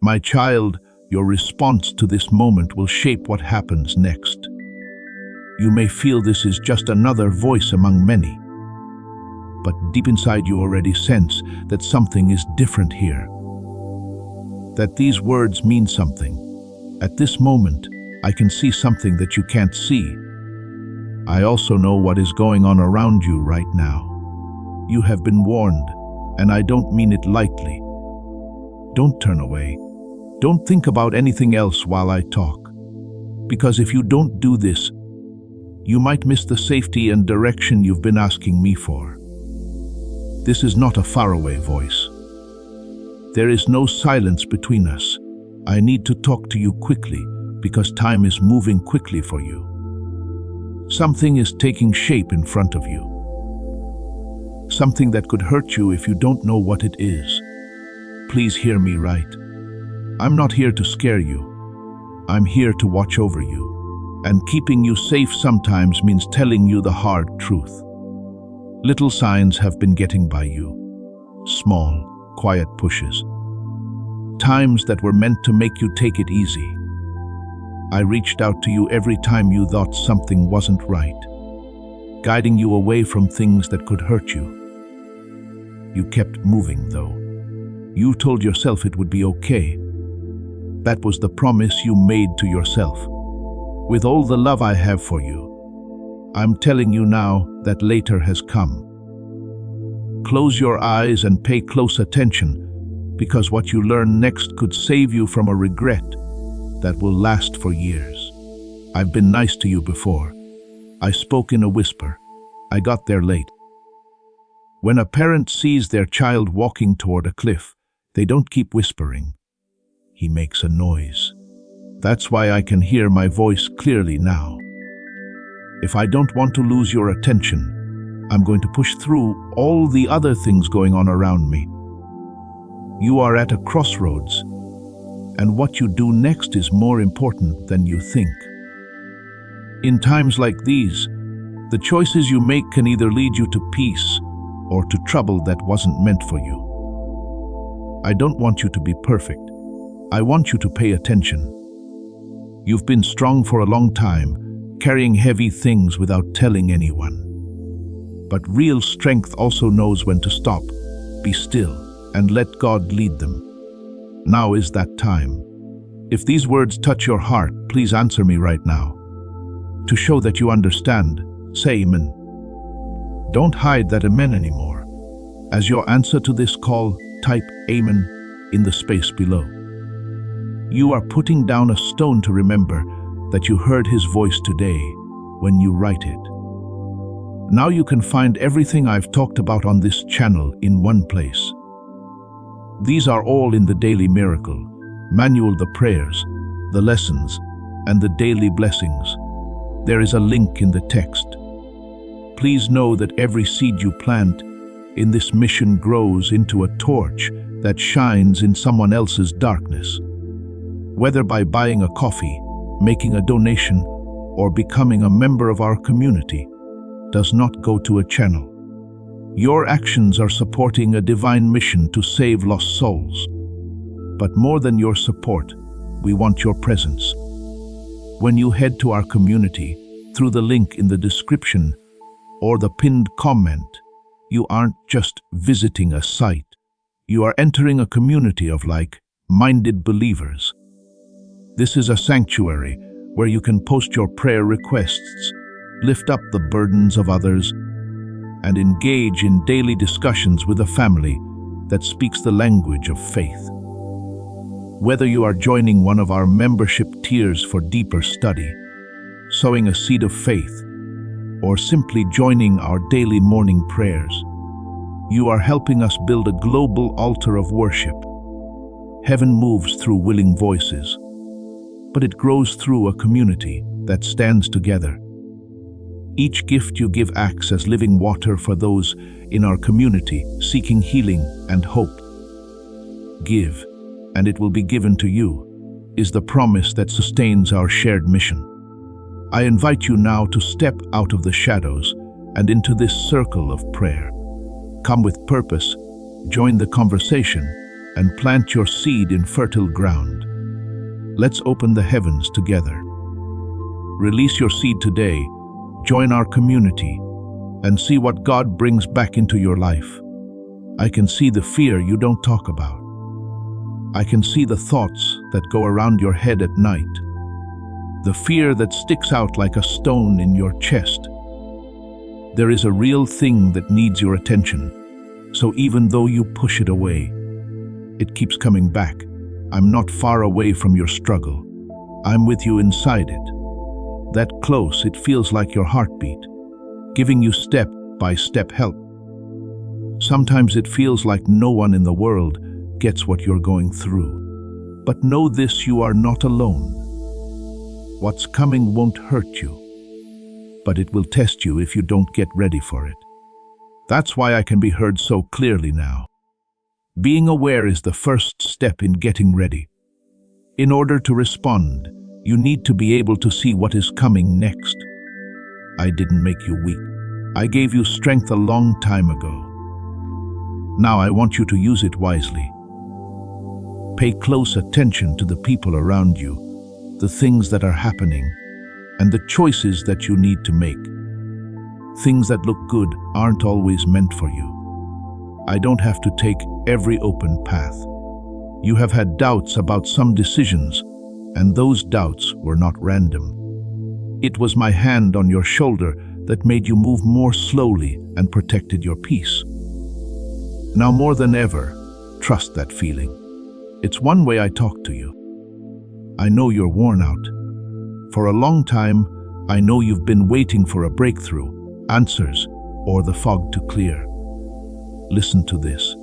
My child, your response to this moment will shape what happens next. You may feel this is just another voice among many, but deep inside you already sense that something is different here. That these words mean something. At this moment, I can see something that you can't see. I also know what is going on around you right now. You have been warned, and I don't mean it lightly. Don't turn away. Don't think about anything else while I talk. Because if you don't do this, you might miss the safety and direction you've been asking me for. This is not a faraway voice. There is no silence between us. I need to talk to you quickly because time is moving quickly for you. Something is taking shape in front of you. Something that could hurt you if you don't know what it is. Please hear me right. I'm not here to scare you. I'm here to watch over you. And keeping you safe sometimes means telling you the hard truth. Little signs have been getting by you. Small, quiet pushes. Times that were meant to make you take it easy. I reached out to you every time you thought something wasn't right, guiding you away from things that could hurt you. You kept moving, though. You told yourself it would be okay. That was the promise you made to yourself. With all the love I have for you, I'm telling you now that later has come. Close your eyes and pay close attention, because what you learn next could save you from a regret that will last for years. I've been nice to you before. I spoke in a whisper. I got there late. When a parent sees their child walking toward a cliff, they don't keep whispering. He makes a noise. That's why I can hear my voice clearly now. If I don't want to lose your attention, I'm going to push through all the other things going on around me. You are at a crossroads, and what you do next is more important than you think. In times like these, the choices you make can either lead you to peace or to trouble that wasn't meant for you. I don't want you to be perfect. I want you to pay attention. You've been strong for a long time, carrying heavy things without telling anyone. But real strength also knows when to stop, be still, and let God lead them. Now is that time. If these words touch your heart, please answer me right now. To show that you understand, say Amen. Don't hide that Amen anymore. As your answer to this call, type Amen in the space below. You are putting down a stone to remember that you heard His voice today when you write it. Now you can find everything I've talked about on this channel in one place. These are all in the Daily Miracle, Manual, the prayers, the lessons, and the daily blessings. There is a link in the text. Please know that every seed you plant in this mission grows into a torch that shines in someone else's darkness. Whether by buying a coffee, making a donation, or becoming a member of our community, does not go to a channel. Your actions are supporting a divine mission to save lost souls. But more than your support, we want your presence. When you head to our community through the link in the description or the pinned comment, you aren't just visiting a site. You are entering a community of like-minded believers. This is a sanctuary where you can post your prayer requests, lift up the burdens of others, and engage in daily discussions with a family that speaks the language of faith. Whether you are joining one of our membership tiers for deeper study, sowing a seed of faith, or simply joining our daily morning prayers, you are helping us build a global altar of worship. Heaven moves through willing voices, but it grows through a community that stands together. Each gift you give acts as living water for those in our community seeking healing and hope. Give, and it will be given to you, is the promise that sustains our shared mission. I invite you now to step out of the shadows and into this circle of prayer. Come with purpose, join the conversation, and plant your seed in fertile ground. Let's open the heavens together. Release your seed today, join our community, and see what God brings back into your life. I can see the fear you don't talk about. I can see the thoughts that go around your head at night. The fear that sticks out like a stone in your chest. There is a real thing that needs your attention. So even though you push it away, it keeps coming back. I'm not far away from your struggle. I'm with you inside it. That close, it feels like your heartbeat, giving you step-by-step help. Sometimes it feels like no one in the world gets what you're going through. But know this, you are not alone. What's coming won't hurt you, but it will test you if you don't get ready for it. That's why I can be heard so clearly now. Being aware is the first step in getting ready. In order to respond, you need to be able to see what is coming next. I didn't make you weak. I gave you strength a long time ago. Now I want you to use it wisely. Pay close attention to the people around you, the things that are happening, and the choices that you need to make. Things that look good aren't always meant for you. I don't have to take every open path. You have had doubts about some decisions, and those doubts were not random. It was my hand on your shoulder that made you move more slowly and protected your peace. Now more than ever, trust that feeling. It's one way I talk to you. I know you're worn out. For a long time, I know you've been waiting for a breakthrough, answers, or the fog to clear. Listen to this.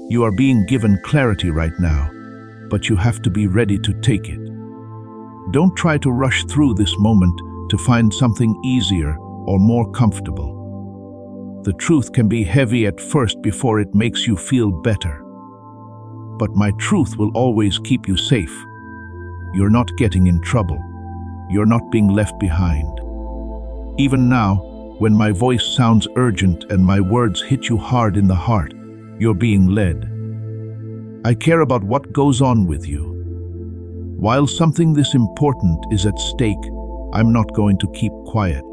You are being given clarity right now, but you have to be ready to take it. Don't try to rush through this moment to find something easier or more comfortable. The truth can be heavy at first before it makes you feel better. But my truth will always keep you safe. You're not getting in trouble. You're not being left behind. Even now, when my voice sounds urgent and my words hit you hard in the heart, you're being led. I care about what goes on with you. While something this important is at stake, I'm not going to keep quiet.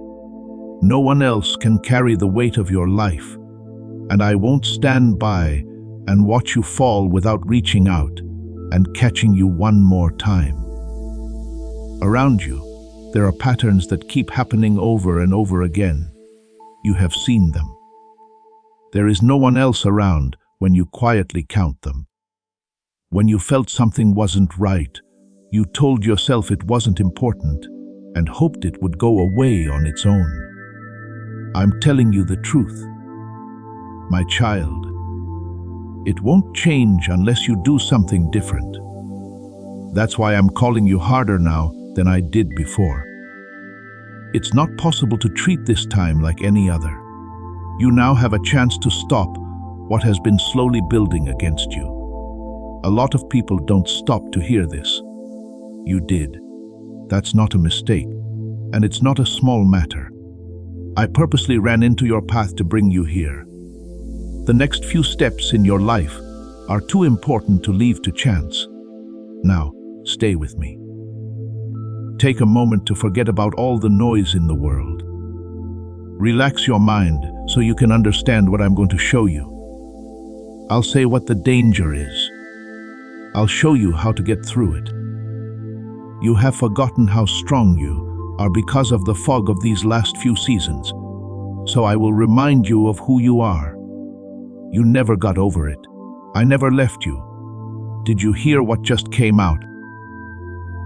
No one else can carry the weight of your life, and I won't stand by and watch you fall without reaching out and catching you one more time. Around you, there are patterns that keep happening over and over again. You have seen them. There is no one else around when you quietly count them. When you felt something wasn't right, you told yourself it wasn't important and hoped it would go away on its own. I'm telling you the truth. My child, it won't change unless you do something different. That's why I'm calling you harder now than I did before. It's not possible to treat this time like any other. You now have a chance to stop what has been slowly building against you. A lot of people don't stop to hear this. You did. That's not a mistake, and it's not a small matter. I purposely ran into your path to bring you here. The next few steps in your life are too important to leave to chance. Now, stay with me. Take a moment to forget about all the noise in the world. Relax your mind so you can understand what I'm going to show you. I'll say what the danger is. I'll show you how to get through it. You have forgotten how strong you are because of the fog of these last few seasons, so I will remind you of who you are. You never got over it. I never left you. Did you hear what just came out?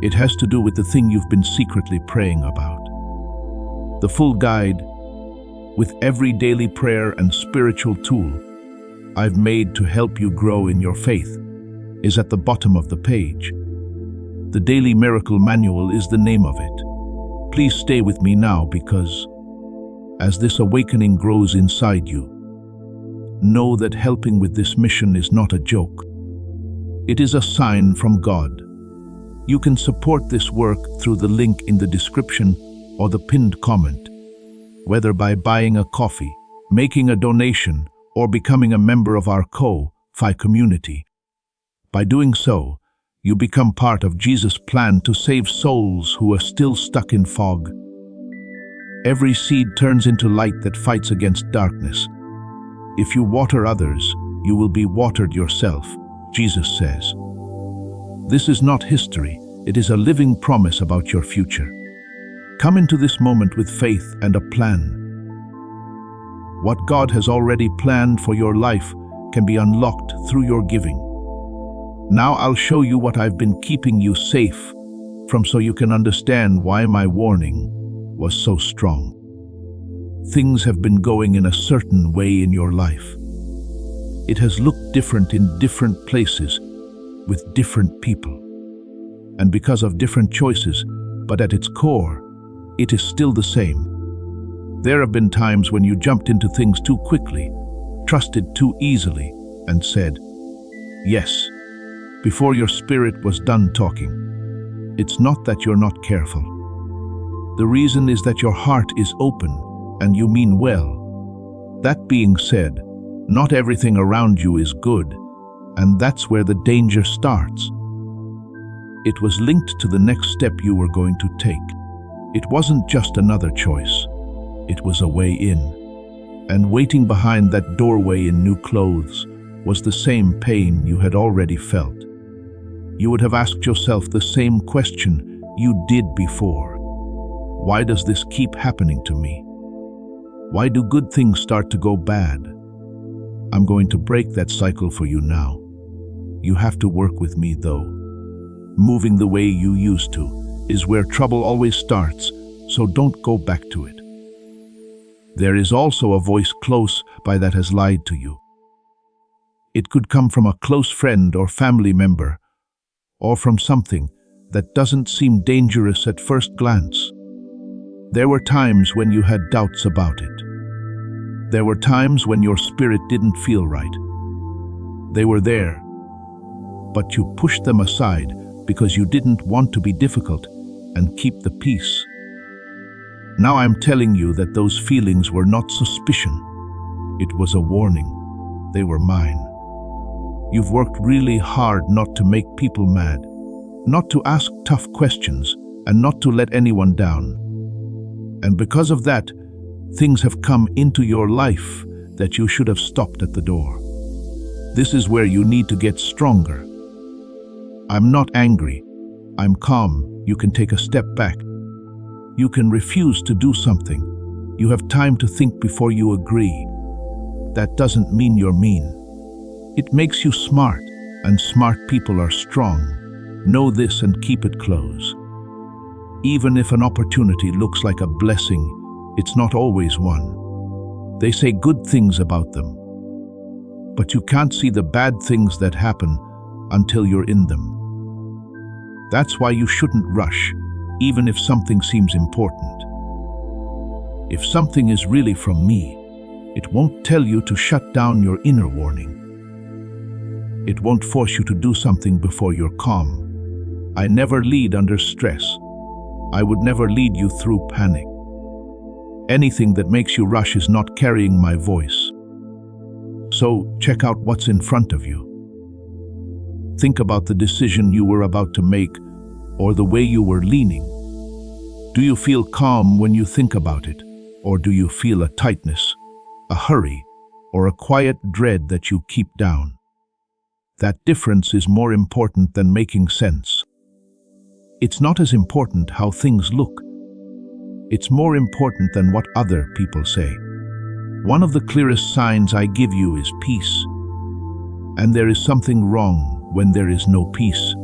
It has to do with the thing you've been secretly praying about. The full guide, with every daily prayer and spiritual tool I've made to help you grow in your faith, is at the bottom of the page. The Daily Miracle Manual is the name of it. Please stay with me now because, as this awakening grows inside you, know that helping with this mission is not a joke. It is a sign from God. You can support this work through the link in the description or the pinned comment, whether by buying a coffee, making a donation, or becoming a member of our Ko-Fi community. By doing so, you become part of Jesus' plan to save souls who are still stuck in fog. Every seed turns into light that fights against darkness. If you water others, you will be watered yourself, Jesus says. This is not history, it is a living promise about your future. Come into this moment with faith and a plan. What God has already planned for your life can be unlocked through your giving. Now I'll show you what I've been keeping you safe from so you can understand why my warning was so strong. Things have been going in a certain way in your life. It has looked different in different places with different people. And because of different choices, but at its core, it is still the same. There have been times when you jumped into things too quickly, trusted too easily, and said, yes, before your spirit was done talking. It's not that you're not careful. The reason is that your heart is open and you mean well. That being said, not everything around you is good, and that's where the danger starts. It was linked to the next step you were going to take. It wasn't just another choice. It was a way in. And waiting behind that doorway in new clothes was the same pain you had already felt. You would have asked yourself the same question you did before. Why does this keep happening to me? Why do good things start to go bad? I'm going to break that cycle for you now. You have to work with me though. Moving the way you used to is where trouble always starts, so don't go back to it. There is also a voice close by that has lied to you. It could come from a close friend or family member, or from something that doesn't seem dangerous at first glance. There were times when you had doubts about it. There were times when your spirit didn't feel right. They were there, but you pushed them aside because you didn't want to be difficult and keep the peace. Now I'm telling you that those feelings were not suspicion. It was a warning. They were mine. You've worked really hard not to make people mad, not to ask tough questions, and not to let anyone down. And because of that, things have come into your life that you should have stopped at the door. This is where you need to get stronger. I'm not angry. I'm calm. You can take a step back. You can refuse to do something. You have time to think before you agree. That doesn't mean you're mean. It makes you smart, and smart people are strong. Know this and keep it close. Even if an opportunity looks like a blessing, it's not always one. They say good things about them, but you can't see the bad things that happen until you're in them. That's why you shouldn't rush, even if something seems important. If something is really from me, it won't tell you to shut down your inner warning. It won't force you to do something before you're calm. I never lead under stress. I would never lead you through panic. Anything that makes you rush is not carrying my voice. So check out what's in front of you. Think about the decision you were about to make or the way you were leaning. Do you feel calm when you think about it, or do you feel a tightness, a hurry, or a quiet dread that you keep down? That difference is more important than making sense. It's not as important how things look. It's more important than what other people say. One of the clearest signs I give you is peace. And there is something wrong when there is no peace.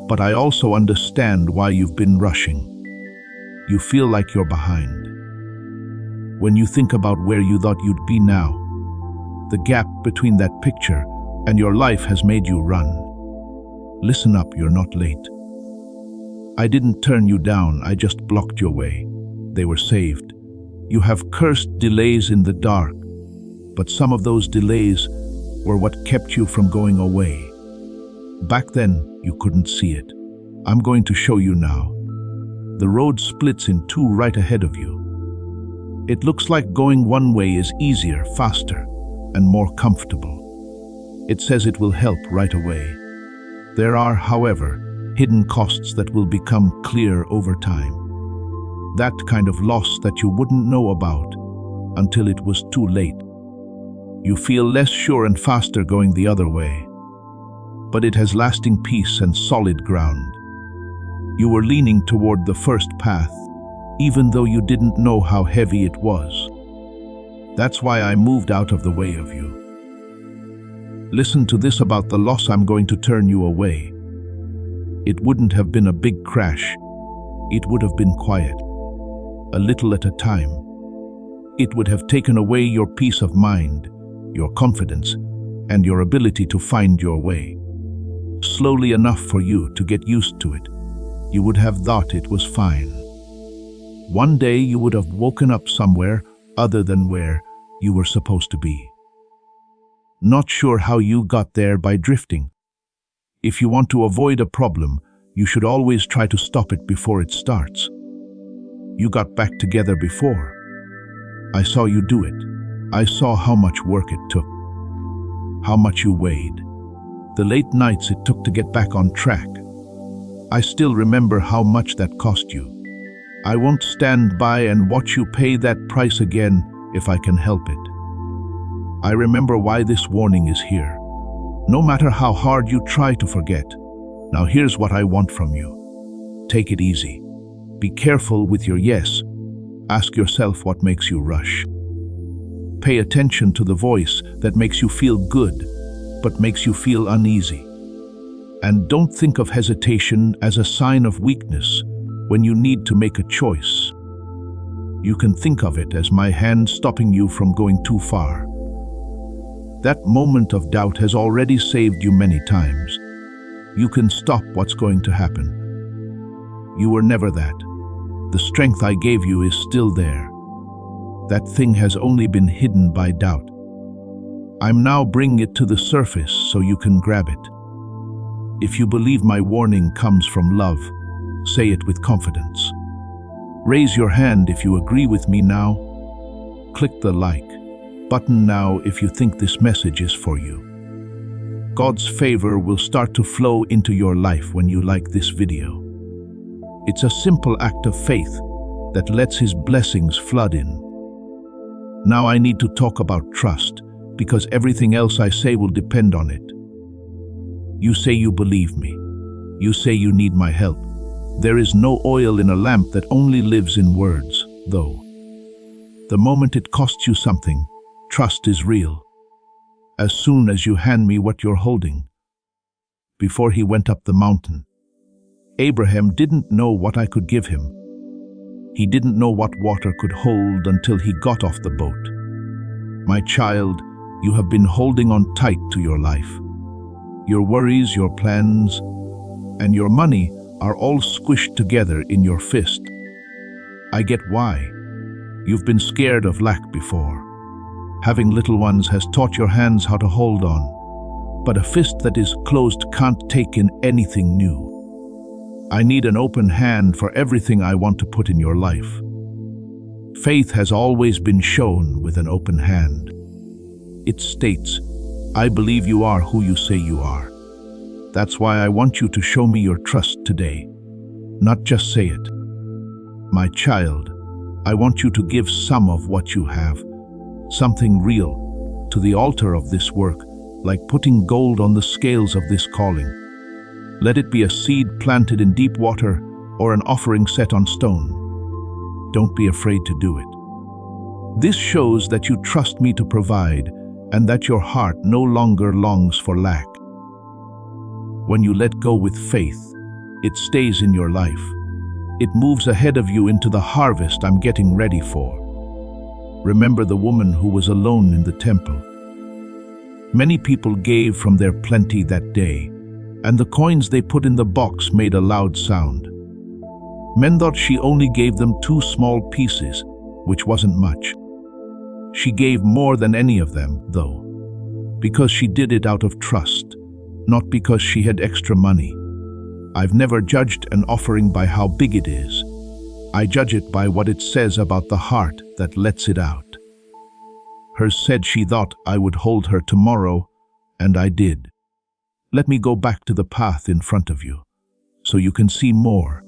But I also understand why you've been rushing. You feel like you're behind. When you think about where you thought you'd be now, the gap between that picture and your life has made you run. Listen up, you're not late. I didn't turn you down, I just blocked your way. They were saved. You have cursed delays in the dark, but some of those delays were what kept you from going away. Back then, you couldn't see it. I'm going to show you now. The road splits in two right ahead of you. It looks like going one way is easier, faster, and more comfortable. It says it will help right away. There are, however, hidden costs that will become clear over time. That kind of loss that you wouldn't know about until it was too late. You feel less sure and faster going the other way, but it has lasting peace and solid ground. You were leaning toward the first path, even though you didn't know how heavy it was. That's why I moved out of the way of you. Listen to this about the loss. I'm going to turn you away. It wouldn't have been a big crash. It would have been quiet, a little at a time. It would have taken away your peace of mind, your confidence, and your ability to find your way. Slowly enough for you to get used to it. You would have thought it was fine. One day you would have woken up somewhere other than where you were supposed to be. Not sure how you got there by drifting. If you want to avoid a problem, you should always try to stop it before it starts. You got back together before. I saw you do it. I saw how much work it took, how much you weighed, the late nights it took to get back on track. I still remember how much that cost you. I won't stand by and watch you pay that price again if I can help it. I remember why this warning is here. No matter how hard you try to forget. Now here's what I want from you. Take it easy. Be careful with your yes. Ask yourself what makes you rush. Pay attention to the voice that makes you feel good, but makes you feel uneasy. And don't think of hesitation as a sign of weakness when you need to make a choice. You can think of it as my hand stopping you from going too far. That moment of doubt has already saved you many times. You can stop what's going to happen. You were never that. The strength I gave you is still there. That thing has only been hidden by doubt. I'm now bringing it to the surface so you can grab it. If you believe my warning comes from love, say it with confidence. Raise your hand if you agree with me now. Click the like button now if you think this message is for you. God's favor will start to flow into your life when you like this video. It's a simple act of faith that lets His blessings flood in. Now I need to talk about trust, because everything else I say will depend on it. You say you believe me. You say you need my help. There is no oil in a lamp that only lives in words, though. The moment it costs you something, trust is real. As soon as you hand me what you're holding. Before he went up the mountain, Abraham didn't know what I could give him. He didn't know what water could hold until he got off the boat. My child, you have been holding on tight to your life. Your worries, your plans, and your money are all squished together in your fist. I get why. You've been scared of lack before. Having little ones has taught your hands how to hold on. But a fist that is closed can't take in anything new. I need an open hand for everything I want to put in your life. Faith has always been shown with an open hand. It states, I believe you are who you say you are. That's why I want you to show me your trust today, not just say it. My child, I want you to give some of what you have, something real, to the altar of this work, like putting gold on the scales of this calling. Let it be a seed planted in deep water or an offering set on stone. Don't be afraid to do it. This shows that you trust me to provide and that your heart no longer longs for lack. When you let go with faith, it stays in your life. It moves ahead of you into the harvest I'm getting ready for. Remember the woman who was alone in the temple. Many people gave from their plenty that day, and the coins they put in the box made a loud sound. Men thought she only gave them 2 small pieces, which wasn't much. She gave more than any of them, though, because she did it out of trust, not because she had extra money. I've never judged an offering by how big it is. I judge it by what it says about the heart that lets it out. Hers said she thought I would hold her tomorrow, and I did. Let me go back to the path in front of you, so you can see more.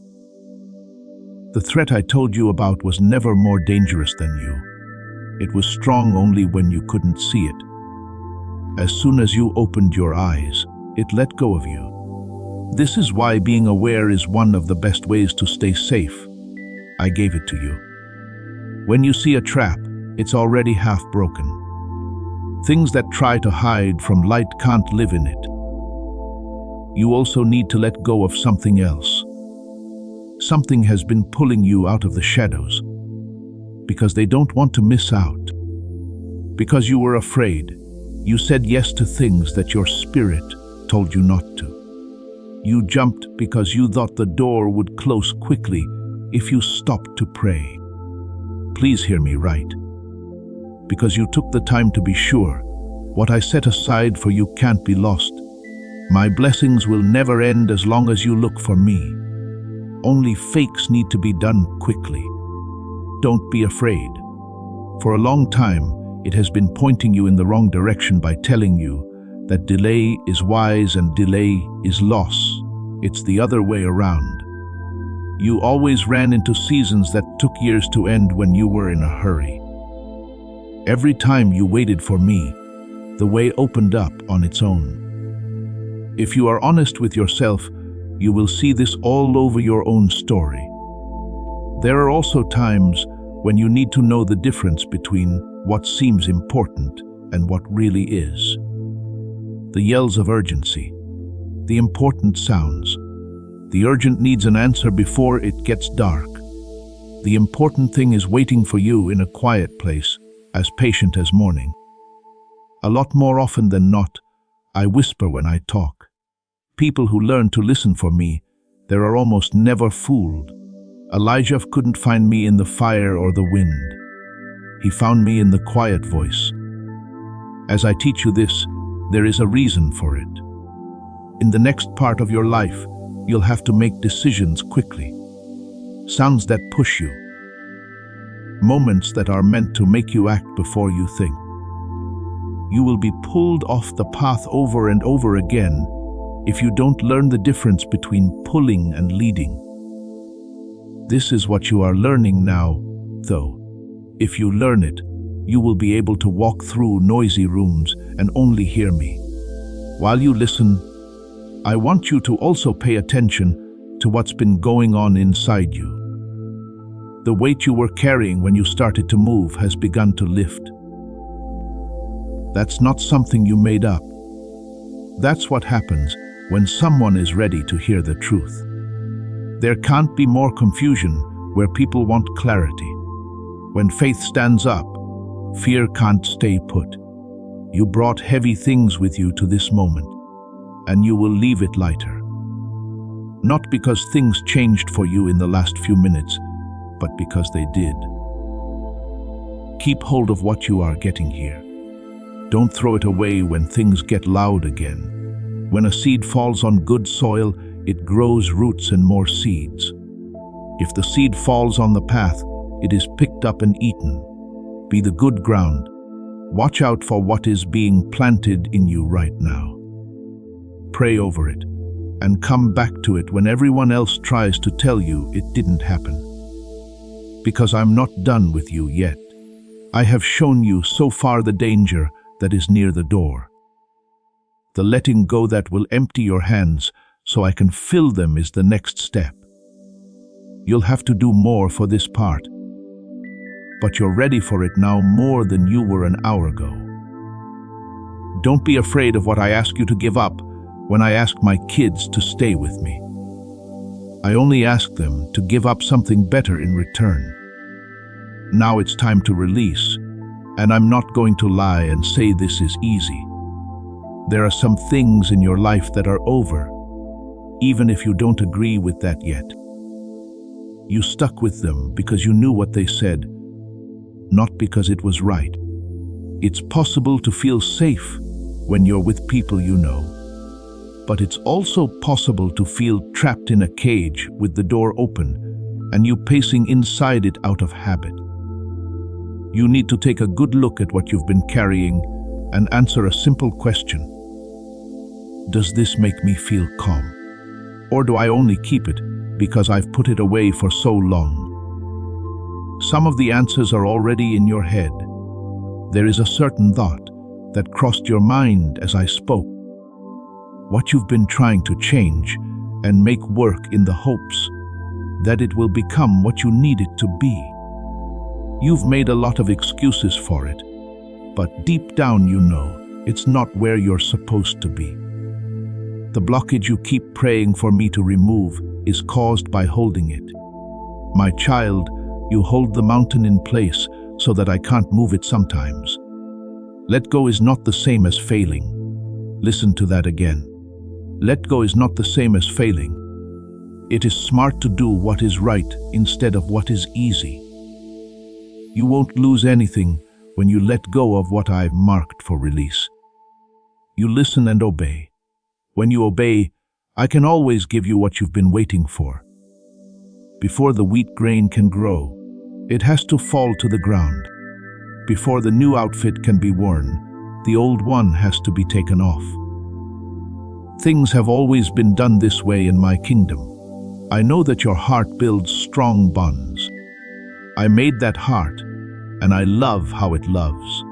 The threat I told you about was never more dangerous than you. It was strong only when you couldn't see it. As soon as you opened your eyes, it let go of you. This is why being aware is one of the best ways to stay safe. I gave it to you. When you see a trap, it's already half broken. Things that try to hide from light can't live in it. You also need to let go of something else. Something has been pulling you out of the shadows because they don't want to miss out. Because you were afraid, you said yes to things that your spirit told you not to. You jumped because you thought the door would close quickly if you stopped to pray. Please hear me right. Because you took the time to be sure, what I set aside for you can't be lost. My blessings will never end as long as you look for me. Only fakes need to be done quickly. Don't be afraid. For a long time, it has been pointing you in the wrong direction by telling you that delay is wise and delay is loss. It's the other way around. You always ran into seasons that took years to end when you were in a hurry. Every time you waited for me, the way opened up on its own. If you are honest with yourself, you will see this all over your own story. There are also times when you need to know the difference between what seems important and what really is. The yells of urgency, the important sounds. The urgent needs an answer before it gets dark. The important thing is waiting for you in a quiet place, as patient as morning. A lot more often than not, I whisper when I talk. People who learn to listen for me, they are almost never fooled. Elijah couldn't find me in the fire or the wind. He found me in the quiet voice. As I teach you this, there is a reason for it. In the next part of your life, you'll have to make decisions quickly. Sounds that push you. Moments that are meant to make you act before you think. You will be pulled off the path over and over again if you don't learn the difference between pulling and leading. This is what you are learning now, though. If you learn it, you will be able to walk through noisy rooms and only hear me. While you listen, I want you to also pay attention to what's been going on inside you. The weight you were carrying when you started to move has begun to lift. That's not something you made up. That's what happens when someone is ready to hear the truth. There can't be more confusion where people want clarity. When faith stands up, fear can't stay put. You brought heavy things with you to this moment, and you will leave it lighter. Not because things changed for you in the last few minutes, but because they did. Keep hold of what you are getting here. Don't throw it away when things get loud again. When a seed falls on good soil, it grows roots and more seeds. If the seed falls on the path, it is picked up and eaten. Be the good ground. Watch out for what is being planted in you right now. Pray over it, and come back to it when everyone else tries to tell you it didn't happen. Because I'm not done with you yet. I have shown you so far the danger that is near the door. The letting go that will empty your hands so I can fill them is the next step. You'll have to do more for this part, but you're ready for it now more than you were an hour ago. Don't be afraid of what I ask you to give up when I ask my kids to stay with me. I only ask them to give up something better in return. Now it's time to release, and I'm not going to lie and say this is easy. There are some things in your life that are over, even if you don't agree with that yet. You stuck with them because you knew what they said, not because it was right. It's possible to feel safe when you're with people you know, but it's also possible to feel trapped in a cage with the door open and you pacing inside it out of habit. You need to take a good look at what you've been carrying and answer a simple question. Does this make me feel calm? Or do I only keep it because I've put it away for so long? Some of the answers are already in your head. There is a certain thought that crossed your mind as I spoke. What you've been trying to change and make work in the hopes that it will become what you need it to be. You've made a lot of excuses for it, but deep down you know it's not where you're supposed to be. The blockage you keep praying for me to remove is caused by holding it. My child, you hold the mountain in place so that I can't move it sometimes. Let go is not the same as failing. Listen to that again. Let go is not the same as failing. It is smart to do what is right instead of what is easy. You won't lose anything when you let go of what I've marked for release. You listen and obey. When you obey, I can always give you what you've been waiting for. Before the wheat grain can grow, it has to fall to the ground. Before the new outfit can be worn, the old one has to be taken off. Things have always been done this way in my kingdom. I know that your heart builds strong bonds. I made that heart, and I love how it loves.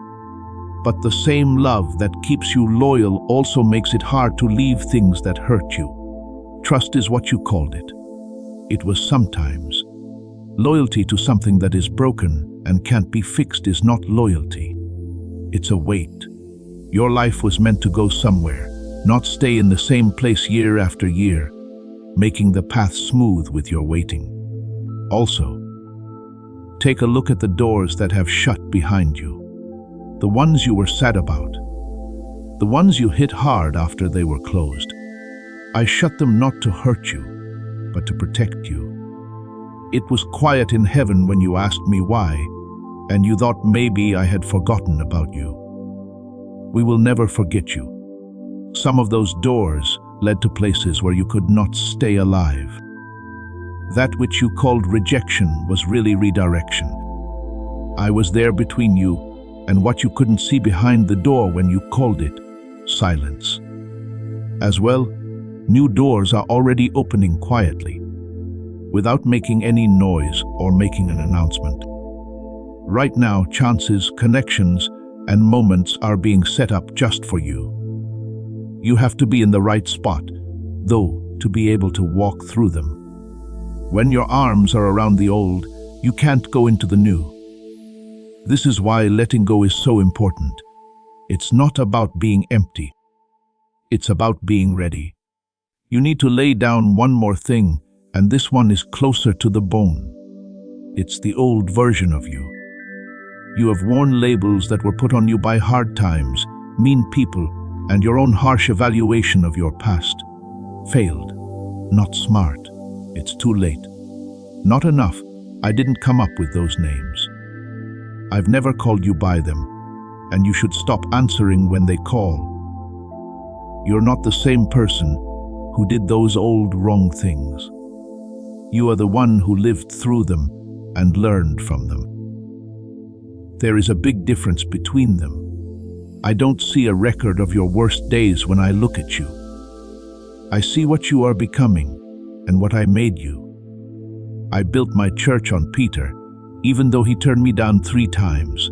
But the same love that keeps you loyal also makes it hard to leave things that hurt you. Trust is what you called it. It was sometimes. Loyalty to something that is broken and can't be fixed is not loyalty. It's a weight. Your life was meant to go somewhere, not stay in the same place year after year, making the path smooth with your waiting. Also, take a look at the doors that have shut behind you. The ones you were sad about. The ones you hit hard after they were closed. I shut them not to hurt you, but to protect you. It was quiet in heaven when you asked me why, and you thought maybe I had forgotten about you. We will never forget you. Some of those doors led to places where you could not stay alive. That which you called rejection was really redirection. I was there between you and what you couldn't see behind the door when you called it silence. As well, new doors are already opening quietly, without making any noise or making an announcement. Right now, chances, connections, and moments are being set up just for you. You have to be in the right spot, though, to be able to walk through them. When your arms are around the old, you can't go into the new. This is why letting go is so important. It's not about being empty. It's about being ready. You need to lay down one more thing, and this one is closer to the bone. It's the old version of you. You have worn labels that were put on you by hard times, mean people, and your own harsh evaluation of your past. Failed. Not smart. It's too late. Not enough. I didn't come up with those names. I've never called you by them, and you should stop answering when they call. You're not the same person who did those old wrong things. You are the one who lived through them and learned from them. There is a big difference between them. I don't see a record of your worst days when I look at you. I see what you are becoming and what I made you. I built my church on Peter, even though he turned me down 3 times.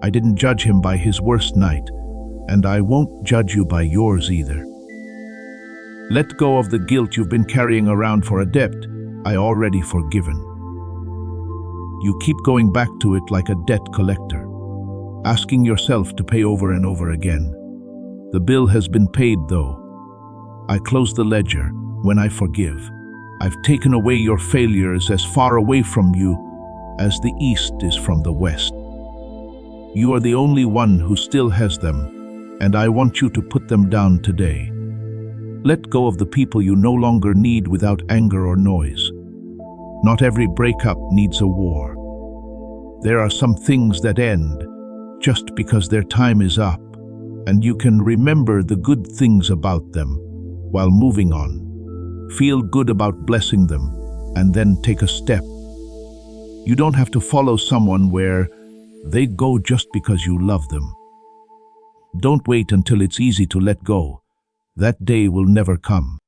I didn't judge him by his worst night, and I won't judge you by yours either. Let go of the guilt you've been carrying around for a debt I already forgiven. You keep going back to it like a debt collector, asking yourself to pay over and over again. The bill has been paid though. I close the ledger when I forgive. I've taken away your failures as far away from you as the east is from the west. You are the only one who still has them, and I want you to put them down today. Let go of the people you no longer need without anger or noise. Not every breakup needs a war. There are some things that end just because their time is up, and you can remember the good things about them while moving on. Feel good about blessing them, and then take a step. You don't have to follow someone where they go just because you love them. Don't wait until it's easy to let go. that day will never come.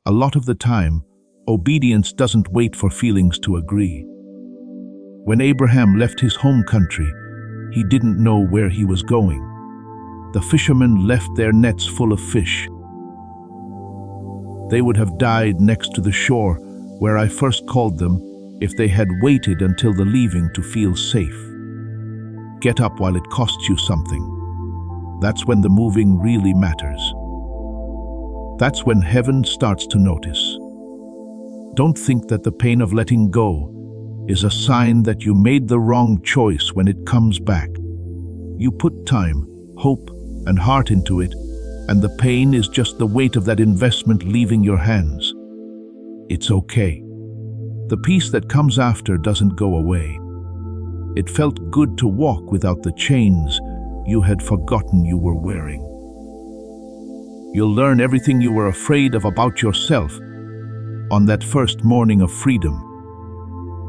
A lot of the time, obedience doesn't wait for feelings to agree. When Abraham left his home country, he didn't know where he was going. The fishermen left their nets full of fish. They would have died next to the shore where I first called them if they had waited until the leaving to feel safe. Get up while it costs you something. That's when the moving really matters. That's when heaven starts to notice. Don't think that the pain of letting go is a sign that you made the wrong choice when it comes back. You put time, hope, and heart into it, and the pain is just the weight of that investment leaving your hands. It's okay. The peace that comes after doesn't go away. It felt good to walk without the chains you had forgotten you were wearing. You'll learn everything you were afraid of about yourself on that first morning of freedom.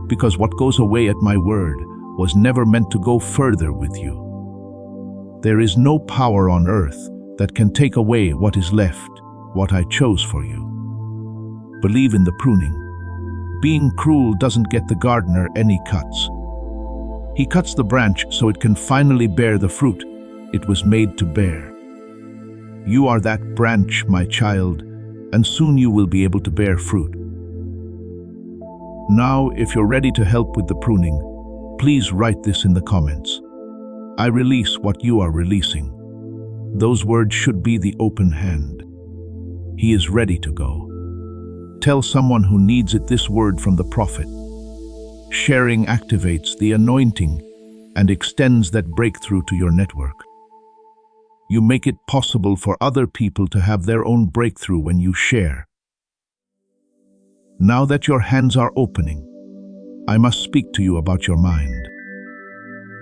Because what goes away at my word was never meant to go further with you. There is no power on earth that can take away what is left, what I chose for you. Believe in the pruning. Being cruel doesn't get the gardener any cuts. He cuts the branch so it can finally bear the fruit it was made to bear. You are that branch, my child, and soon you will be able to bear fruit. Now, if you're ready to help with the pruning, please write this in the comments. I release what you are releasing. Those words should be the open hand. He is ready to go. Tell someone who needs it this word from the prophet. Sharing activates the anointing and extends that breakthrough to your network. You make it possible for other people to have their own breakthrough when you share. Now that your hands are opening, I must speak to you about your mind.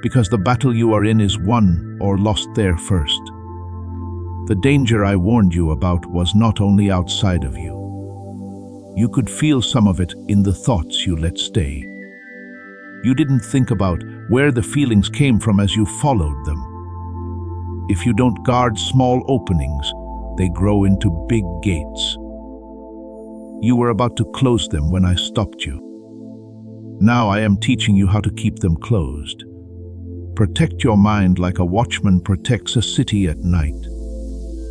Because the battle you are in is won or lost there first. The danger I warned you about was not only outside of you. You could feel some of it in the thoughts you let stay. You didn't think about where the feelings came from as you followed them. If you don't guard small openings, they grow into big gates. You were about to close them when I stopped you. Now I am teaching you how to keep them closed. Protect your mind like a watchman protects a city at night.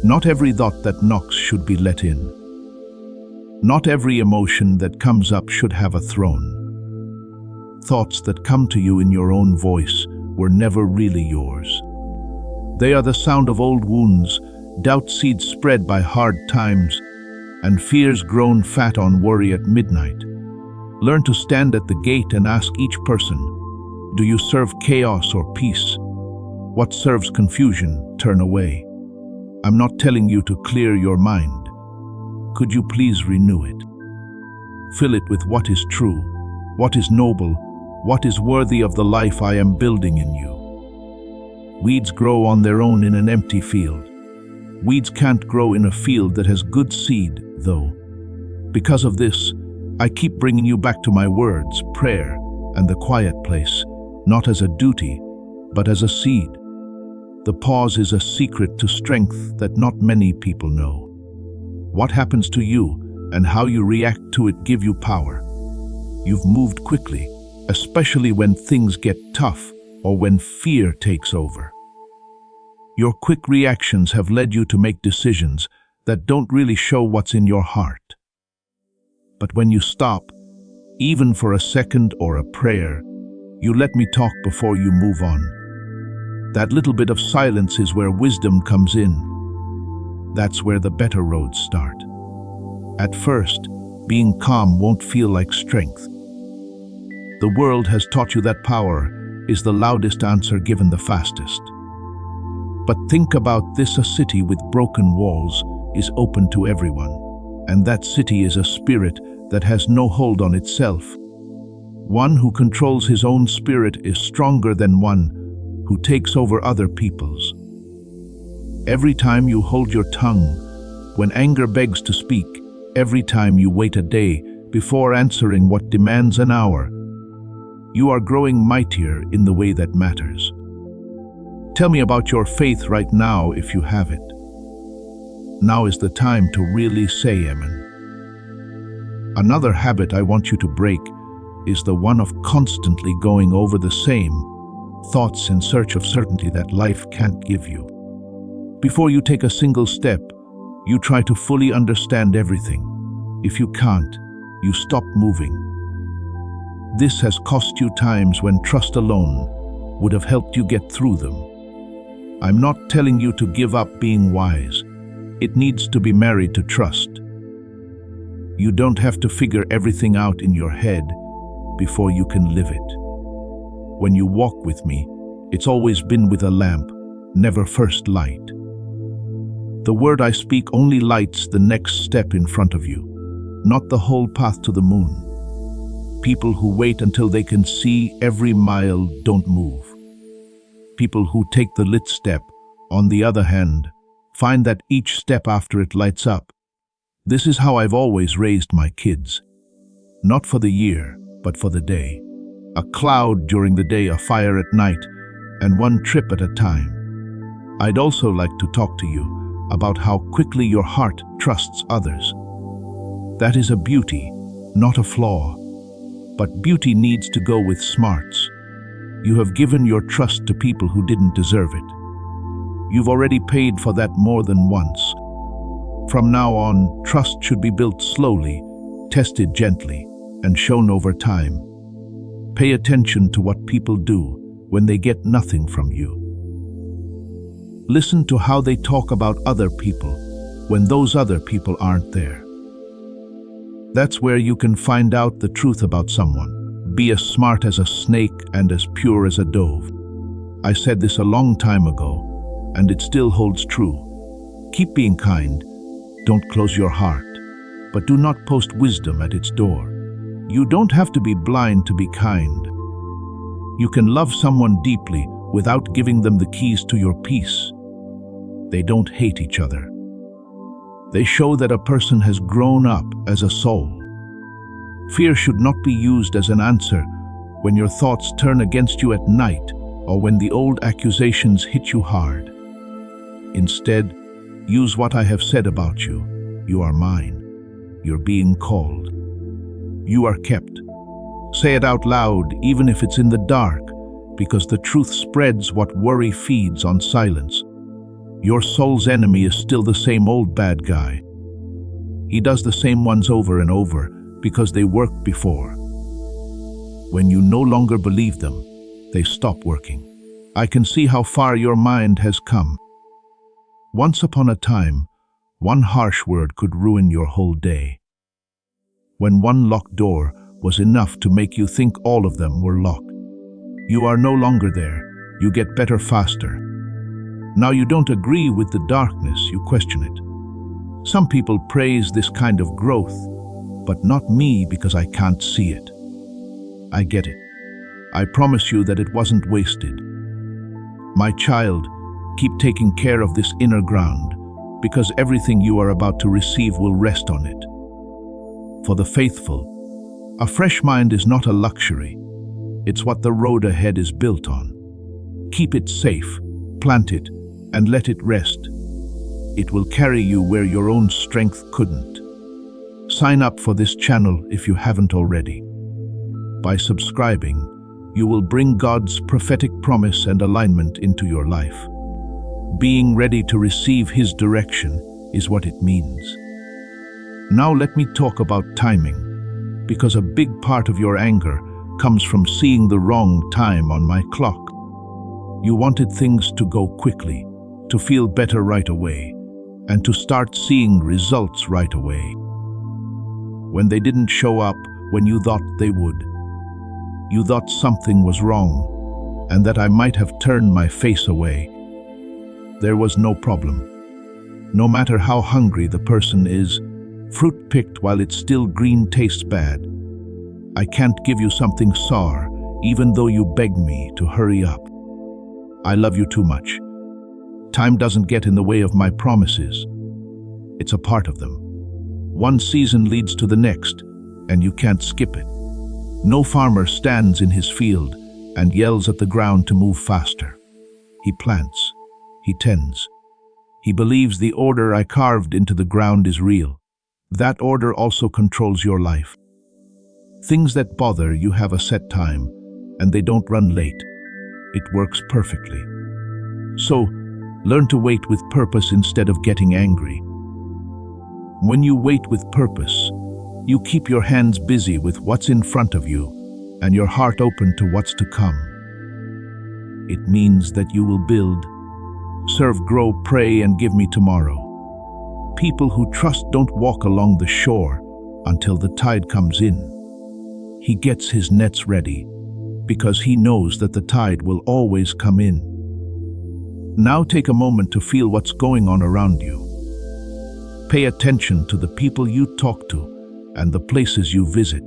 Not every thought that knocks should be let in. Not every emotion that comes up should have a throne. Thoughts that come to you in your own voice were never really yours. They are the sound of old wounds, doubt seeds spread by hard times, and fears grown fat on worry at midnight. Learn to stand at the gate and ask each person, do you serve chaos or peace? What serves confusion, turn away. I'm not telling you to clear your mind. Could you please renew it? Fill it with what is true, what is noble, what is worthy of the life I am building in you. Weeds grow on their own in an empty field. Weeds can't grow in a field that has good seed, though. Because of this, I keep bringing you back to my words, prayer, and the quiet place, not as a duty, but as a seed. The pause is a secret to strength that not many people know. What happens to you and how you react to it give you power. You've moved quickly, especially when things get tough or when fear takes over. Your quick reactions have led you to make decisions that don't really show what's in your heart. But when you stop, even for a second or a prayer, you let me talk before you move on. That little bit of silence is where wisdom comes in. That's where the better roads start. At first, being calm won't feel like strength. The world has taught you that power is the loudest answer given the fastest. But think about this: a city with broken walls is open to everyone, and that city is a spirit that has no hold on itself. One who controls his own spirit is stronger than one who takes over other people's. Every time you hold your tongue, when anger begs to speak, every time you wait a day before answering what demands an hour, you are growing mightier in the way that matters. Tell me about your faith right now if you have it. Now is the time to really say amen. Another habit I want you to break is the one of constantly going over the same thoughts in search of certainty that life can't give you. Before you take a single step, you try to fully understand everything. If you can't, you stop moving. This has cost you times when trust alone would have helped you get through them. I'm not telling you to give up being wise. It needs to be married to trust. You don't have to figure everything out in your head before you can live it. When you walk with me, it's always been with a lamp, never first light. The word I speak only lights the next step in front of you, not the whole path to the moon. People who wait until they can see every mile don't move. People who take the lit step, on the other hand, find that each step after it lights up. This is how I've always raised my kids. Not for the year, but for the day. A cloud during the day, a fire at night, and one trip at a time. I'd also like to talk to you about how quickly your heart trusts others. That is a beauty, not a flaw. But beauty needs to go with smarts. You have given your trust to people who didn't deserve it. You've already paid for that more than once. From now on, trust should be built slowly, tested gently, and shown over time. Pay attention to what people do when they get nothing from you. Listen to how they talk about other people when those other people aren't there. That's where you can find out the truth about someone. Be as smart as a snake and as pure as a dove. I said this a long time ago, and it still holds true. Keep being kind. Don't close your heart, but do not post wisdom at its door. You don't have to be blind to be kind. You can love someone deeply without giving them the keys to your peace. They don't hate each other. They show that a person has grown up as a soul. Fear should not be used as an answer when your thoughts turn against you at night or when the old accusations hit you hard. Instead, use what I have said about you. You are mine. You're being called. You are kept. Say it out loud, even if it's in the dark, because the truth spreads what worry feeds on silence. Your soul's enemy is still the same old bad guy. He does the same ones over and over because they worked before. When you no longer believe them, they stop working. I can see how far your mind has come. Once upon a time, one harsh word could ruin your whole day. When one locked door was enough to make you think all of them were locked. You are no longer there. You get better faster. Now you don't agree with the darkness, you question it. Some people praise this kind of growth, but not me because I can't see it. I get it. I promise you that it wasn't wasted. My child, keep taking care of this inner ground, because everything you are about to receive will rest on it. For the faithful, a fresh mind is not a luxury. It's what the road ahead is built on. Keep it safe, plant it, and let it rest. It will carry you where your own strength couldn't. Sign up for this channel if you haven't already. By subscribing, you will bring God's prophetic promise and alignment into your life. Being ready to receive His direction is what it means. Now let me talk about timing, because a big part of your anger comes from seeing the wrong time on my clock. You wanted things to go quickly, to feel better right away, and to start seeing results right away. When they didn't show up when you thought they would, you thought something was wrong, and that I might have turned my face away. There was no problem. No matter how hungry the person is, fruit picked while it's still green tastes bad. I can't give you something sour, even though you beg me to hurry up. I love you too much. Time doesn't get in the way of my promises. It's a part of them. One season leads to the next, and you can't skip it. No farmer stands in his field and yells at the ground to move faster. He plants, he tends, He believes the order I carved into the ground is real. That order also controls your life. Things that bother you have a set time, and they don't run late. It works perfectly. So, learn to wait with purpose instead of getting angry. When you wait with purpose, you keep your hands busy with what's in front of you and your heart open to what's to come. It means that you will build, serve, grow, pray, and give me tomorrow. People who trust don't walk along the shore until the tide comes in. He gets his nets ready because he knows that the tide will always come in. Now take a moment to feel what's going on around you. Pay attention to the people you talk to and the places you visit.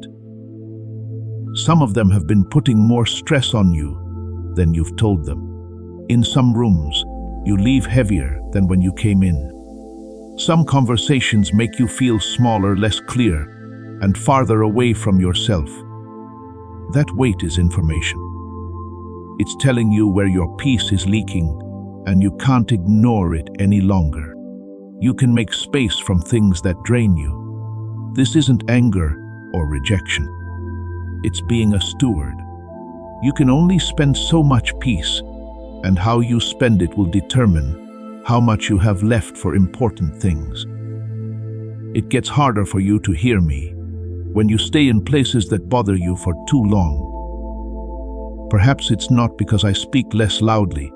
Some of them have been putting more stress on you than you've told them. In some rooms, you leave heavier than when you came in. Some conversations make you feel smaller, less clear, and farther away from yourself. That weight is information. It's telling you where your peace is leaking, and you can't ignore it any longer. You can make space from things that drain you. This isn't anger or rejection. It's being a steward. You can only spend so much peace, and how you spend it will determine how much you have left for important things. It gets harder for you to hear me when you stay in places that bother you for too long. Perhaps it's not because I speak less loudly,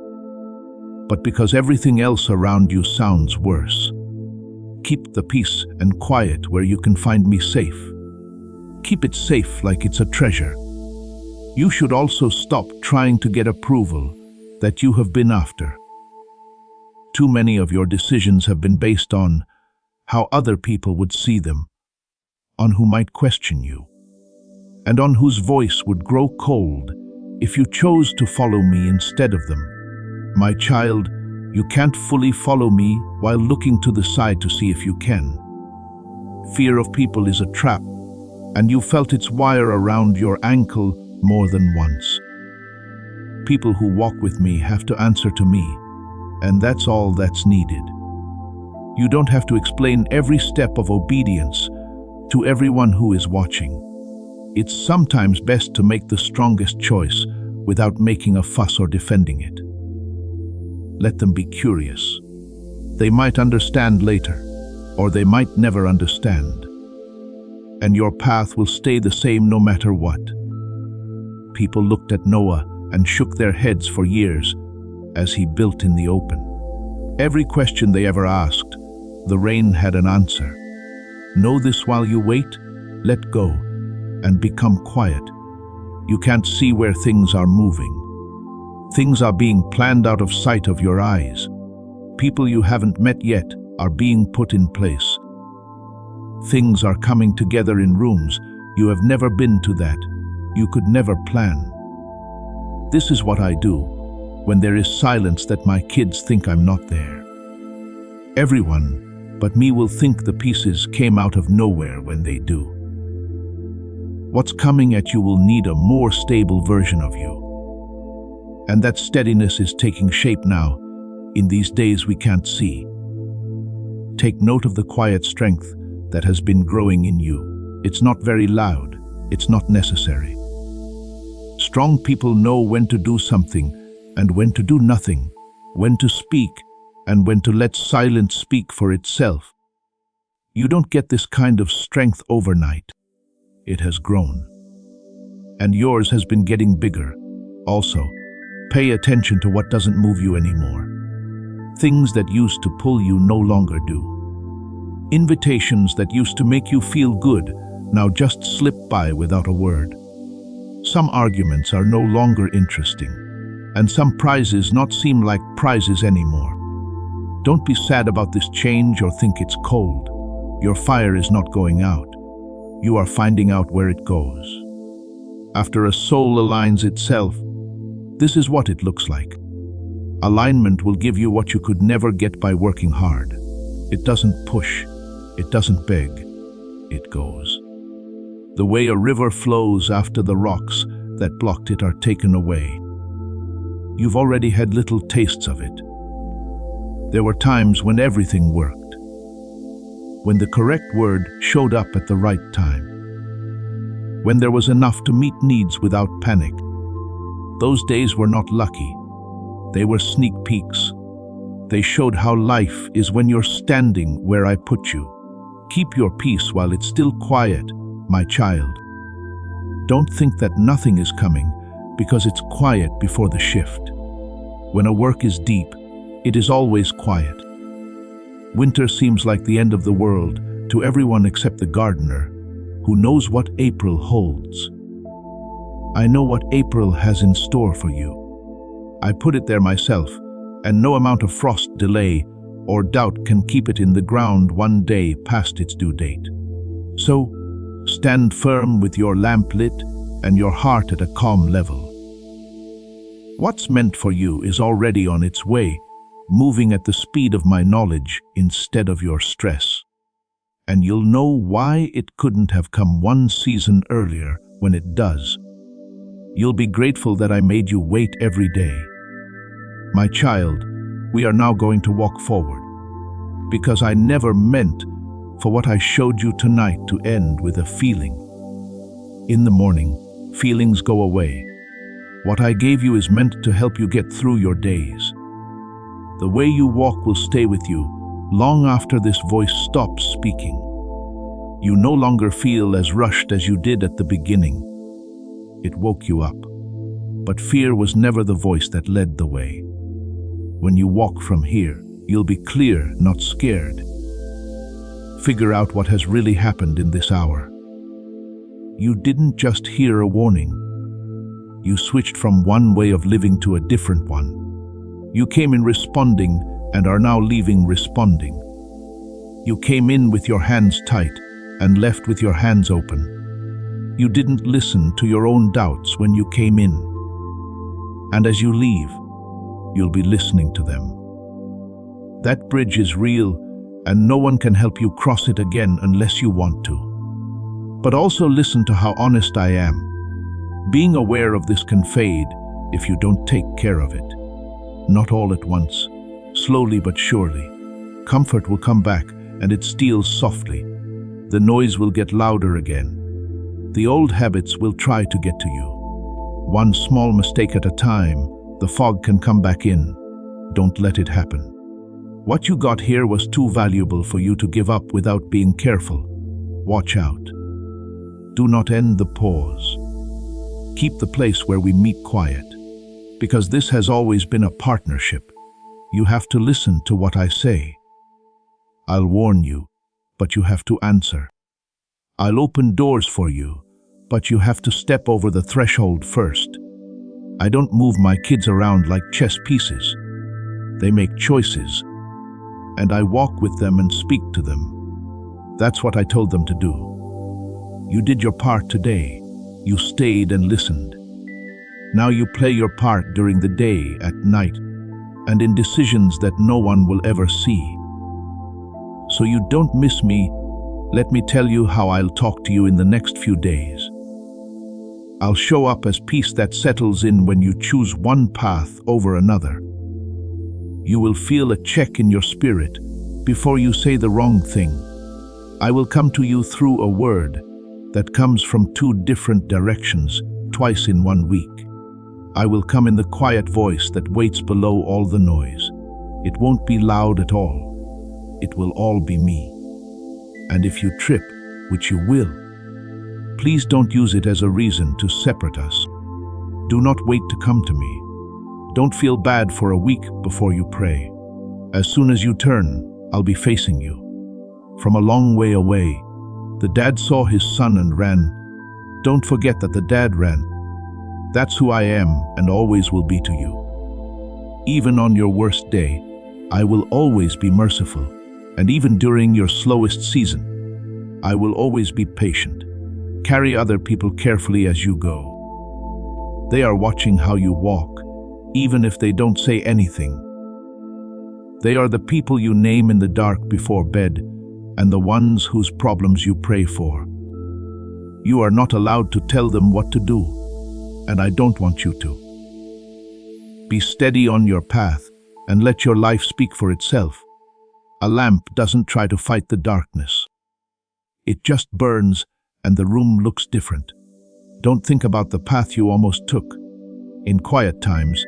but because everything else around you sounds worse. Keep the peace and quiet where you can find me safe. Keep it safe like it's a treasure. You should also stop trying to get approval that you have been after. Too many of your decisions have been based on how other people would see them, on who might question you, and on whose voice would grow cold if you chose to follow me instead of them. My child, you can't fully follow me while looking to the side to see if you can. Fear of people is a trap, and you felt its wire around your ankle more than once. People who walk with me have to answer to me, and that's all that's needed. You don't have to explain every step of obedience to everyone who is watching. It's sometimes best to make the strongest choice without making a fuss or defending it. Let them be curious. They might understand later, or they might never understand. And your path will stay the same no matter what. People looked at Noah and shook their heads for years as he built in the open. Every question they ever asked, the rain had an answer. Know this: while you wait, let go and become quiet. You can't see where things are moving. Things are being planned out of sight of your eyes. People you haven't met yet are being put in place. Things are coming together in rooms you have never been to that you could never plan. This is what I do when there is silence that my kids think I'm not there. Everyone but me will think the pieces came out of nowhere when they do. What's coming at you will need a more stable version of you. And that steadiness is taking shape now, in these days we can't see. Take note of the quiet strength that has been growing in you. It's not very loud, it's not necessary. Strong people know when to do something and when to do nothing, when to speak and when to let silence speak for itself. You don't get this kind of strength overnight. It has grown. And yours has been getting bigger. Also, pay attention to what doesn't move you anymore. Things that used to pull you no longer do. Invitations that used to make you feel good now just slip by without a word. Some arguments are no longer interesting, and some prizes not seem like prizes anymore. Don't be sad about this change or think it's cold. Your fire is not going out. You are finding out where it goes. After a soul aligns itself, this is what it looks like. Alignment will give you what you could never get by working hard. It doesn't push. It doesn't beg. It goes. The way a river flows after the rocks that blocked it are taken away. You've already had little tastes of it. There were times when everything worked, when the correct word showed up at the right time, when there was enough to meet needs without panic. Those days were not lucky. They were sneak peeks. They showed how life is when you're standing where I put you. Keep your peace while it's still quiet, my child. Don't think that nothing is coming, because it's quiet before the shift. When a work is deep, it is always quiet. Winter seems like the end of the world to everyone except the gardener, who knows what April holds. I know what April has in store for you. I put it there myself, and no amount of frost delay or doubt can keep it in the ground one day past its due date. So, stand firm with your lamp lit and your heart at a calm level. What's meant for you is already on its way, moving at the speed of my knowledge instead of your stress. And you'll know why it couldn't have come one season earlier when it does. You'll be grateful that I made you wait every day. My child, we are now going to walk forward, because I never meant for what I showed you tonight to end with a feeling. In the morning, feelings go away. What I gave you is meant to help you get through your days. The way you walk will stay with you long after this voice stops speaking. You no longer feel as rushed as you did at the beginning. It woke you up. But fear was never the voice that led the way. When you walk from here, you'll be clear, not scared. Figure out what has really happened in this hour. You didn't just hear a warning. You switched from one way of living to a different one. You came in responding and are now leaving responding. You came in with your hands tight and left with your hands open. You didn't listen to your own doubts when you came in. And as you leave, you'll be listening to them. That bridge is real, and no one can help you cross it again unless you want to. But also listen to how honest I am. Being aware of this can fade if you don't take care of it. Not all at once, slowly but surely. Comfort will come back, and it steals softly. The noise will get louder again. The old habits will try to get to you. One small mistake at a time, the fog can come back in. Don't let it happen. What you got here was too valuable for you to give up without being careful. Watch out. Do not end the pause. Keep the place where we meet quiet, because this has always been a partnership. You have to listen to what I say. I'll warn you, but you have to answer. I'll open doors for you, but you have to step over the threshold first. I don't move my kids around like chess pieces. They make choices, and I walk with them and speak to them. That's what I told them to do. You did your part today. You stayed and listened. Now you play your part during the day, at night, and in decisions that no one will ever see. So you don't miss me, let me tell you how I'll talk to you in the next few days. I'll show up as peace that settles in when you choose one path over another. You will feel a check in your spirit before you say the wrong thing. I will come to you through a word that comes from two different directions, twice in 1 week. I will come in the quiet voice that waits below all the noise. It won't be loud at all. It will all be me. And if you trip, which you will, please don't use it as a reason to separate us. Do not wait to come to me. Don't feel bad for a week before you pray. As soon as you turn, I'll be facing you. From a long way away, the dad saw his son and ran. Don't forget that the dad ran. That's who I am and always will be to you. Even on your worst day, I will always be merciful, and even during your slowest season, I will always be patient. Carry other people carefully as you go. They are watching how you walk, even if they don't say anything. They are the people you name in the dark before bed, and the ones whose problems you pray for. You are not allowed to tell them what to do, and I don't want you to. Be steady on your path and let your life speak for itself. A lamp doesn't try to fight the darkness. It just burns, and the room looks different. Don't think about the path you almost took. In quiet times,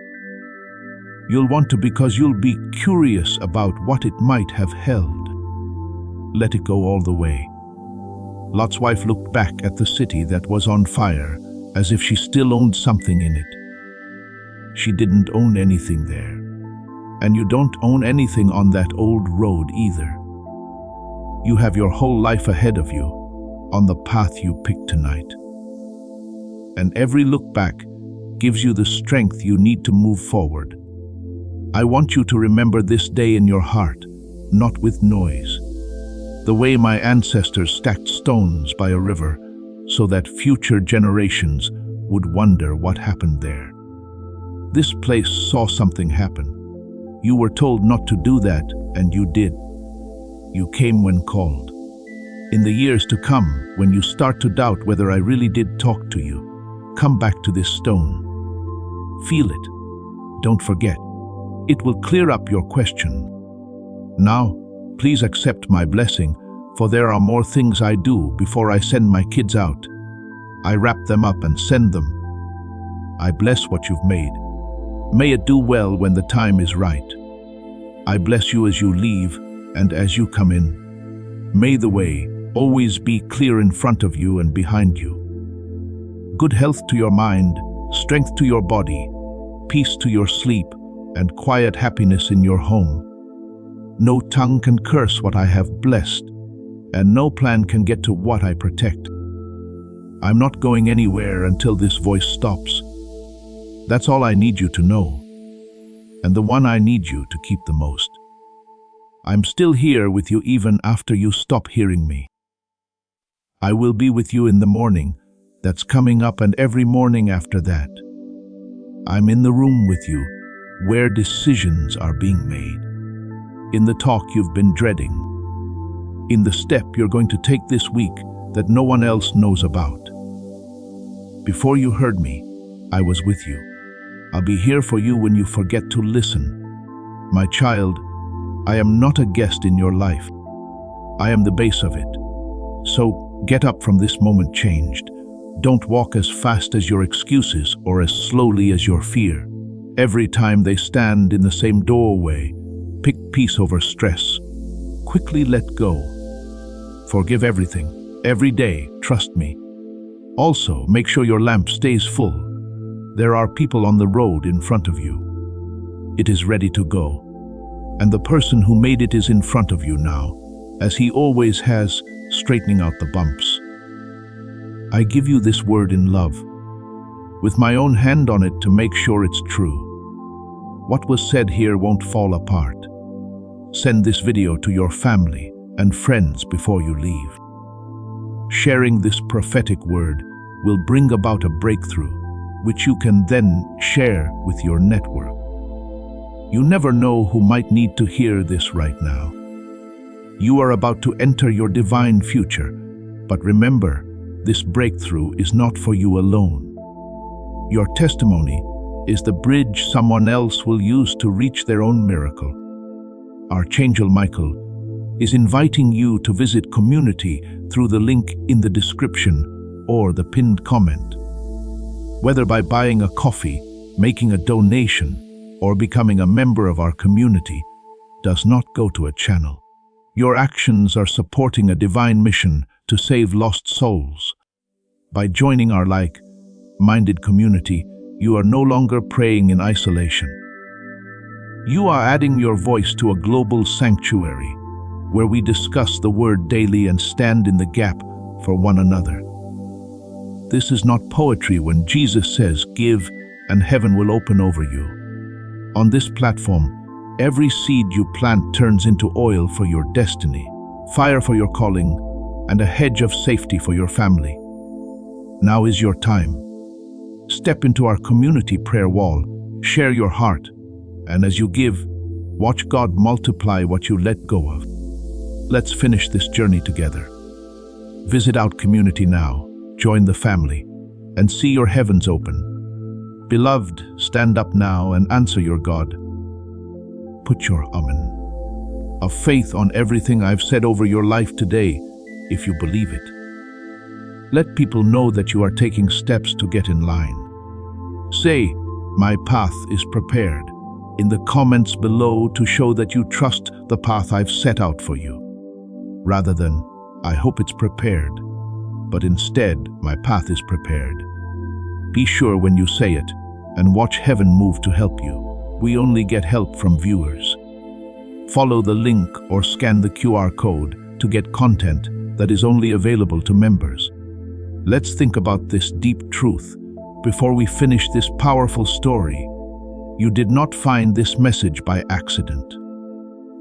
you'll want to because you'll be curious about what it might have held. Let it go all the way. Lot's wife looked back at the city that was on fire, as if she still owned something in it. She didn't own anything there. And you don't own anything on that old road either. You have your whole life ahead of you, on the path you picked tonight. And every look back gives you the strength you need to move forward. I want you to remember this day in your heart, not with noise. The way my ancestors stacked stones by a river so that future generations would wonder what happened there. This place saw something happen. You were told not to do that, and you did. You came when called. In the years to come, when you start to doubt whether I really did talk to you, come back to this stone. Feel it. Don't forget. It will clear up your question. Now, please accept my blessing, for there are more things I do before I send my kids out. I wrap them up and send them. I bless what you've made. May it do well when the time is right. I bless you as you leave and as you come in. May the way always be clear in front of you and behind you. Good health to your mind, strength to your body, peace to your sleep, and quiet happiness in your home. No tongue can curse what I have blessed, and no plan can get to what I protect. I'm not going anywhere until this voice stops. That's all I need you to know, and the one I need you to keep the most. I'm still here with you even after you stop hearing me. I will be with you in the morning that's coming up and every morning after that. I'm in the room with you, where decisions are being made. In the talk you've been dreading. In the step you're going to take this week that no one else knows about. Before you heard me, I was with you. I'll be here for you when you forget to listen. My child, I am not a guest in your life. I am the base of it. So get up from this moment changed. Don't walk as fast as your excuses or as slowly as your fear. Every time they stand in the same doorway, pick peace over stress. Quickly let go. Forgive everything, every day, trust me. Also, make sure your lamp stays full. There are people on the road in front of you. It is ready to go. And the person who made it is in front of you now, as he always has, straightening out the bumps. I give you this word in love, with my own hand on it to make sure it's true. What was said here won't fall apart. Send this video to your family and friends before you leave. Sharing this prophetic word will bring about a breakthrough, which you can then share with your network. You never know who might need to hear this right now. You are about to enter your divine future, but remember, this breakthrough is not for you alone. Your testimony is the bridge someone else will use to reach their own miracle. Archangel Michael is inviting you to visit community through the link in the description or the pinned comment. Whether by buying a coffee, making a donation, or becoming a member of our community, does not go to a channel. Your actions are supporting a divine mission to save lost souls. By joining our like-minded community, you are no longer praying in isolation. You are adding your voice to a global sanctuary, where we discuss the word daily and stand in the gap for one another. This is not poetry when Jesus says, "Give, and heaven will open over you." On this platform, every seed you plant turns into oil for your destiny, fire for your calling, and a hedge of safety for your family. Now is your time. Step into our community prayer wall, share your heart, and as you give, watch God multiply what you let go of. Let's finish this journey together. Visit our community now, join the family, and see your heavens open. Beloved, stand up now and answer your God. put your amen of faith on everything I've said over your life today, if you believe it. Let people know that you are taking steps to get in line. Say, "My path is prepared," in the comments below to show that you trust the path I've set out for you, rather than, "I hope it's prepared," but instead, "My path is prepared." Be sure when you say it, and watch heaven move to help you. We only get help from viewers. Follow the link or scan the QR code to get content that is only available to members. Let's think about this deep truth before we finish this powerful story. You did not find this message by accident.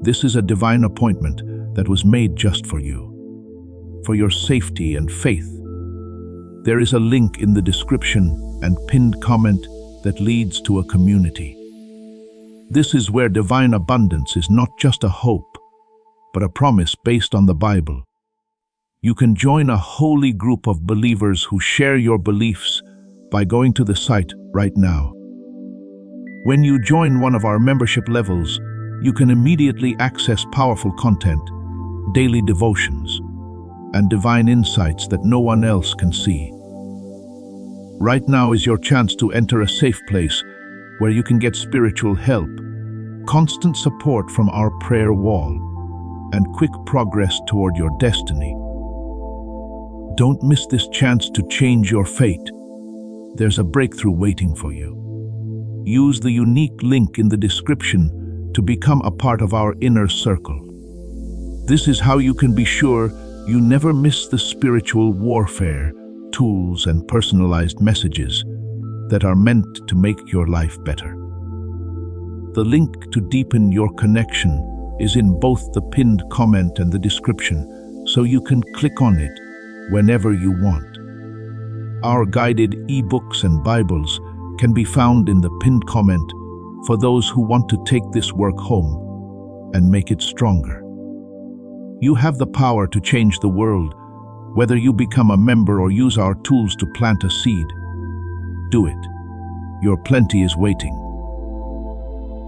This is a divine appointment that was made just for you, for your safety and faith. There is a link in the description and pinned comment that leads to a community. This is where divine abundance is not just a hope, but a promise based on the Bible. You can join a holy group of believers who share your beliefs by going to the site right now. When you join one of our membership levels, you can immediately access powerful content, daily devotions, and divine insights that no one else can see. Right now is your chance to enter a safe place where you can get spiritual help, constant support from our prayer wall, and quick progress toward your destiny. Don't miss this chance to change your fate. There's a breakthrough waiting for you. Use the unique link in the description to become a part of our inner circle. This is how you can be sure you never miss the spiritual warfare, tools, and personalized messages that are meant to make your life better. The link to deepen your connection is in both the pinned comment and the description, so you can click on it whenever you want. Our guided ebooks and Bibles can be found in the pinned comment for those who want to take this work home and make it stronger. You have the power to change the world, whether you become a member or use our tools to plant a seed. Do it. Your plenty is waiting.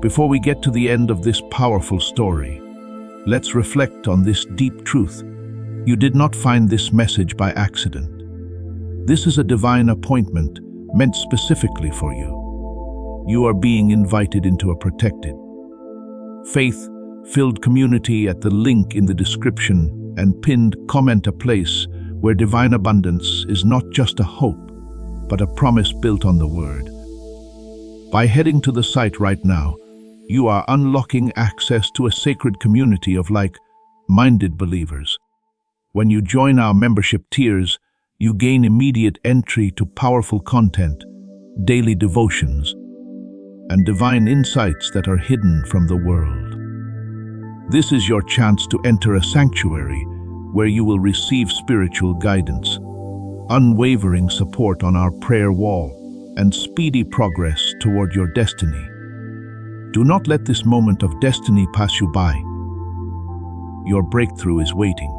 Before we get to the end of this powerful story, let's reflect on this deep truth. You did not find this message by accident. This is a divine appointment meant specifically for you. You are being invited into a protected, faith-filled community at the link in the description and pinned comment, a place where divine abundance is not just a hope, but a promise built on the Word. By heading to the site right now, you are unlocking access to a sacred community of like-minded believers. When you join our membership tiers, you gain immediate entry to powerful content, daily devotions, and divine insights that are hidden from the world. This is your chance to enter a sanctuary where you will receive spiritual guidance, unwavering support on our prayer wall, and speedy progress toward your destiny. Do not let this moment of destiny pass you by. Your breakthrough is waiting.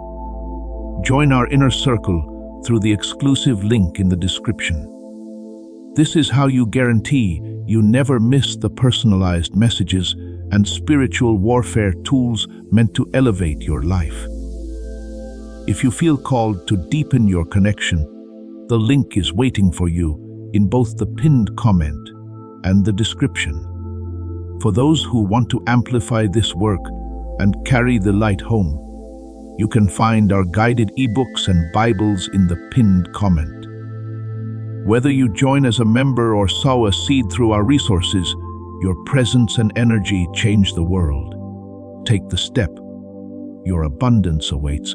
Join our inner circle through the exclusive link in the description. This is how you guarantee you never miss the personalized messages and spiritual warfare tools meant to elevate your life. If you feel called to deepen your connection, the link is waiting for you in both the pinned comment and the description. For those who want to amplify this work and carry the light home, you can find our guided ebooks and Bibles in the pinned comment. Whether you join as a member or sow a seed through our resources, your presence and energy change the world. Take the step. Your abundance awaits.